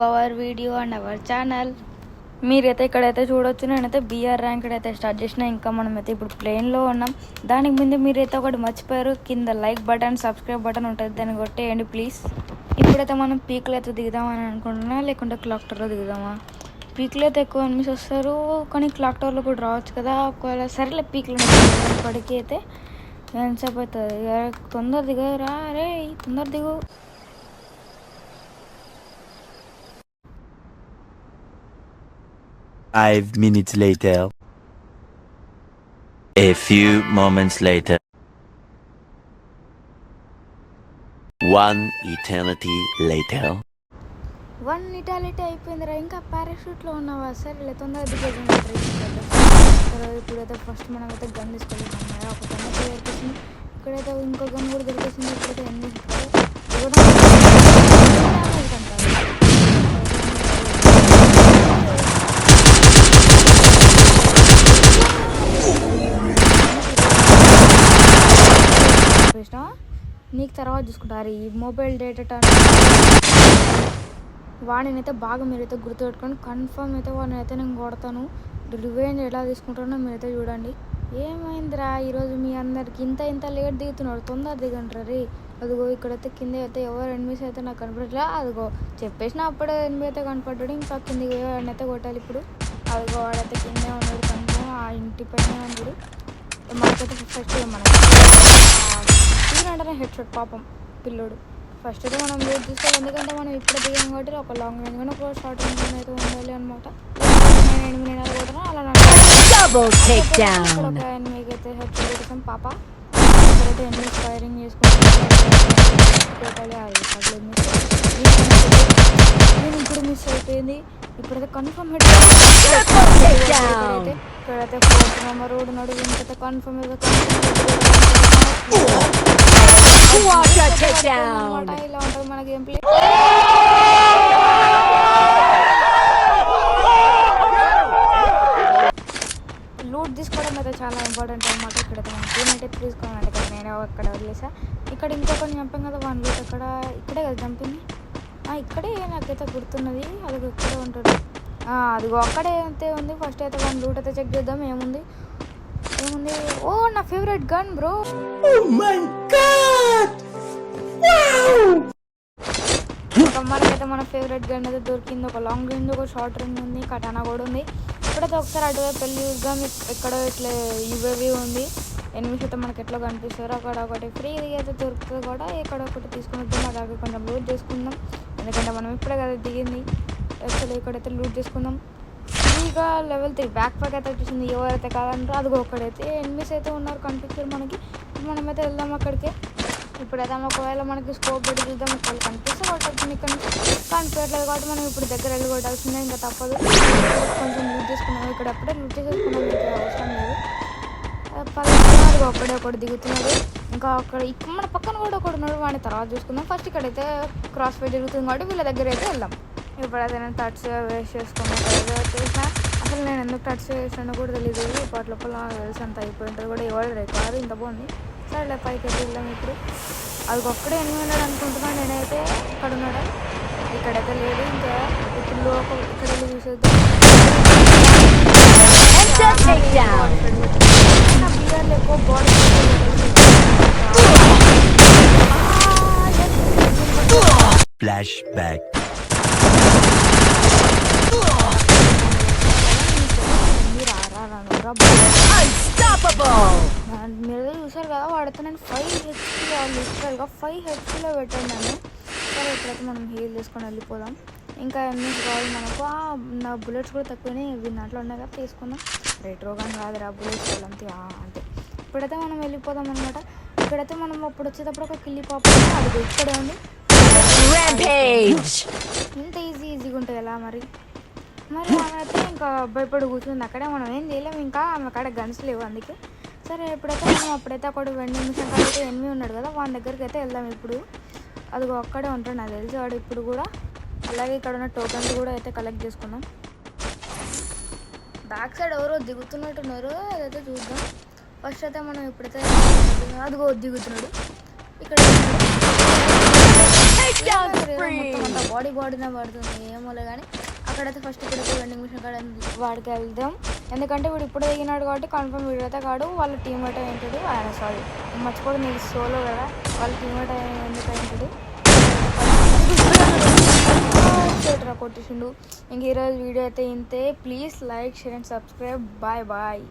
Hour video and our channel. మీరైతే ఇక్కడైతే చూడొచ్చు, నేనైతే బీఆర్ ర్యాంక్ అయితే స్టార్ట్ చేసిన. ఇంకా మనమైతే ఇప్పుడు ప్లేన్లో ఉన్నాం. దానికి ముందు మీరైతే ఒకటి మర్చిపోయారు, కింద లైక్ బటన్ సబ్స్క్రైబ్ బటన్ ఉంటుంది, దాన్ని కొట్టేయండి ప్లీజ్. ఇప్పుడైతే మనం పీక్లో అయితే దిగుదామని అనుకుంటున్నా, లేకుంటే క్లాక్ టవర్లో దిగుదామా. పీక్లో అయితే ఎక్కువ అనిమిస్ వస్తారు, కానీ క్లాక్ టవర్లో కూడా రావచ్చు కదా. ఒకవేళ సరేలే పీక్లో ఇప్పటికీ అయితే ఎంతసేపు అవుతుంది, తొందర దిగరా అరే, తొందర దిగు. Five minutes later. A few moments later. One eternity later. One eternity అయిపోయిందిరా, ఇంకా పారాషూట్లో ఉన్నావా? సరే తొందరగా దిగేది. ఇప్పుడైతే ఫస్ట్ మనం అయితే గన్ తీసుకెళ్ళిపోతున్నాం. ఒక గన్ అయితే దొరికేసింది, ఇక్కడైతే ఇంకో గన్ కూడా దొరికేసింది. ఇప్పుడైతే ఎన్ని నీకు తర్వాత చూసుకుంటారు. ఈ మొబైల్ డేటా వాడిని అయితే బాగా మీరైతే గుర్తుపెట్టుకొని కన్ఫర్మ్ అయితే వాడిని అయితే నేను కొడతాను. రివెంజ్ ఎలా తీసుకుంటానో మీరైతే చూడండి. ఏమైందిరా ఈరోజు మీ అందరికి ఇంత లేట్ దిగుతున్నాడు, తొందర దిగంటారా రే. అదిగో ఇక్కడైతే కింద అయితే ఎవరు ఎనిమిస్ అయితే నాకు కనపడట్లే. అదిగో చెప్పేసిన అప్పుడే ఎనిమిది అయితే కనపడ్డాడు. ఇంకా కిందికి వాడిని అయితే కొట్టాలి ఇప్పుడు. అదిగో వాడైతే కిందే ఉన్నాడు, కన్ఫర్మ్ ఆ ఇంటి పైన ఉన్నాడు. మనకైతే ఫస్ట్ మనం తీరంటే హెడ్ షాట్ పాపం పిల్లోడు. ఫస్ట్ అయితే మనం లూట్ తీసుకోవాలి, ఎందుకంటే మనం ఇప్పుడు దిగాం కాబట్టి ఒక లాంగ్ రేంజ్ కానీ ఒక షార్ట్ రేంజ్ కానీ అయితే ఉండాలి అనమాట. ఎనిమిది కూడా అలా ఒక ఎనిమిదికి అయితే హెడ్ షాట్ పెట్టేసాం పాప. ఇక్కడైతే ఎనిమిది ఫైరింగ్ చేసుకుంటాం. నేను ఇప్పుడు మిస్ అయిపోయింది. ఇప్పుడైతే కన్ఫర్మ్ హెడ్ ఇక్కడైతే ఫోర్త్ నెంబర్ రోడ్ ఉన్నాడు. ఇంకైతే కన్ఫర్మ్ ఇలా ఉంటుంది మన గేమ్ ప్లే. లూట్ తీసుకోవడం అయితే చాలా ఇంపార్టెంట్ అనమాట. ఇక్కడైతే మనం టీమేట్ అయితే తీసుకోవాలంటే కదా, నేను అక్కడ వదిలేసా. ఇక్కడ ఇంకొకటి చంపాం కదా, వన్ లూట్ ఇక్కడే కదా చంపింది. ఇక్కడే నాకైతే గుర్తున్నది, అది ఇక్కడే ఉంటుంది. అదిగో అక్కడే అయితే ఉంది. ఫస్ట్ అయితే వన్ లూట్ అయితే చెక్ చేద్దాం. ఏముంది ఓ నా ఫేవరెట్ గన్ బ్రో. మనకైతే మన ఫేవరెట్ గన్ అయితే దొరికింది. ఒక లాంగ్ రేంజ్, ఒక షార్ట్ రేంజ్ ఉంది, కటానా కూడా ఉంది. ఇప్పుడైతే ఒకసారి అటువైపు వెళ్ళి చూద్దాం. ఎక్కడ ఇట్లా యువవి ఉంది, ఎనిమిది అయితే మనకి ఎట్లా కనిపిస్తారో అక్కడ ఒకటి ఫ్రీగా అయితే దొరుకుతుంది కూడా. ఇక్కడ ఒకటి తీసుకుని వద్దాం, అలాగే కొంచెం లూట్ చేసుకుందాం. ఎందుకంటే మనం ఇప్పుడే కదా దిగింది. యాక్చువల్లీ ఇక్కడైతే లూట్ చేసుకుందాం. ఫ్రీగా లెవెల్ 3 బ్యాక్ ప్యాక్ అయితే వచ్చేసింది. ఎవరైతే కాదంటారో అదిగో ఒకడైతే ఎనిమిస్ అయితే ఉన్నారు కనిపిస్తారు మనకి. మనమైతే వెళ్దాం అక్కడికి. ఇప్పుడైతే ఒకవేళ మనకి స్కోప్ పెట్టి చూద్దాం. ఇక్కడ కనిపిస్తే కొట్టచ్చు, ఇక్కడ కనిపించట్లేదు కాబట్టి మనం ఇప్పుడు దగ్గర వెళ్ళి కొట్టాల్సిందే, ఇంకా తప్పదు. కొంచెం లూట్ చేసుకున్నాం. ఇక్కడ ఎప్పుడే లూట్ చేసేసుకున్నాం, ఇంకా అవసరం లేదు. అది ఒక్కడే ఒకటి దిగుతున్నాడు. ఇంకా అక్కడ మన పక్కన కూడా ఒకడు ఉన్నాడు, వాడిని తర్వాత చూసుకుందాం. ఫస్ట్ ఇక్కడైతే క్రాస్ ఫైర్ జరుగుతుంది కాబట్టి వీళ్ళ దగ్గర అయితే వెళ్దాం. ఇప్పుడైతే నేను టచ్ వేస్ట్ చేసుకున్నాను వచ్చేసిన. అసలు నేను ఎందుకు టచ్ వేసానో కూడా తెలియదు. ఇప్పటి లోపల తెలిసి అంత అయిపోయింటుంది కూడా. ఎవరు కాదు, ఇంత బాగుంది. సరే పైకి అయితే వెళ్దాం. ఇప్పుడు అది ఒక్కడే ఎనిమిది ఉన్నాడు అనుకుంటున్నాను నేనైతే. ఇక్కడ ఉన్నాడు, ఇక్కడైతే లేడు. ఇంకా ఇప్పుడు ఇక్కడ వెళ్ళి చూసేద్దాం. బియర్లు ఎక్కువ బాడీ Flash back. మీరు చూసారు కదా, వాడితే నేను 5 హెచ్పీలో లిటరల్గా 5 హెచ్పీలో పెట్టాను నేను. సరే ఇప్పుడైతే మనం హీల్ చేసుకొని వెళ్ళిపోదాం. ఇంకా ఎన్ని కావాలి మనకు. నా బుల్లెట్స్ కూడా తక్కువనే, ఇవి దాంట్లో ఉన్నాయి కదా, తీసుకుందాం. రెట్రో కానీ కాదురా బుల్లెట్స్ వాళ్ళంతే అంతే. ఇప్పుడైతే మనం వెళ్ళిపోదాం అనమాట. ఇక్కడైతే మనం అప్పుడు వచ్చేటప్పుడు ఒక కిల్లి పాప అది ఇక్కడే ఉంది. ఇంత ఈజీగా ఉంటుంది ఎలా మరి ఆమె అయితే ఇంకా భయపడి కూర్చుంది అక్కడే. మనం ఏం చేయలేము, ఇంకా ఆమె అక్కడ గన్స్ లేవు అందుకే. సరే ఇప్పుడైతే మనం అప్పుడైతే అక్కడ వెండి నిమిషం అయితే ఎనిమిది ఉన్నాడు కదా, వాడి దగ్గరికి అయితే వెళ్దాం. ఇప్పుడు అదిగో అక్కడే ఉంటాడు నాకు తెలిసి వాడు ఇప్పుడు కూడా. అలాగే ఇక్కడ ఉన్న టోకెన్స్ కూడా అయితే కలెక్ట్ చేసుకుందాం. బ్యాక్ సైడ్ ఎవరో దిగుతున్నట్టున్నారు, అదైతే చూద్దాం. ఫస్ట్ అయితే మనం ఇప్పుడైతే అదిగో దిగుతున్నాడు ఇక్కడ. బాడీనే పడుతుంది ఏమోలే. కానీ అక్కడైతే ఫస్ట్ ఇప్పుడైతే వెండింగ్ మిషన్ కాడ వాడికి వెళ్దాం. ఎందుకంటే వీడు ఇప్పుడు దిగినాడు కాబట్టి కన్ఫర్మ్ వీడైతే కాడు, వాళ్ళ టీమ్మేట్ అయి ఉంటాడు. ఆయన సారీ మర్చిపోదు, నీకు సోలో కదా, వాళ్ళ టీమ్మేట్ ఎందుకు అయి ఉంటాడు. థియేటర్ కొట్టేసిండు. ఇంక ఈరోజు వీడియో అయితే ఇంతే. Please like, share and subscribe. Bye bye.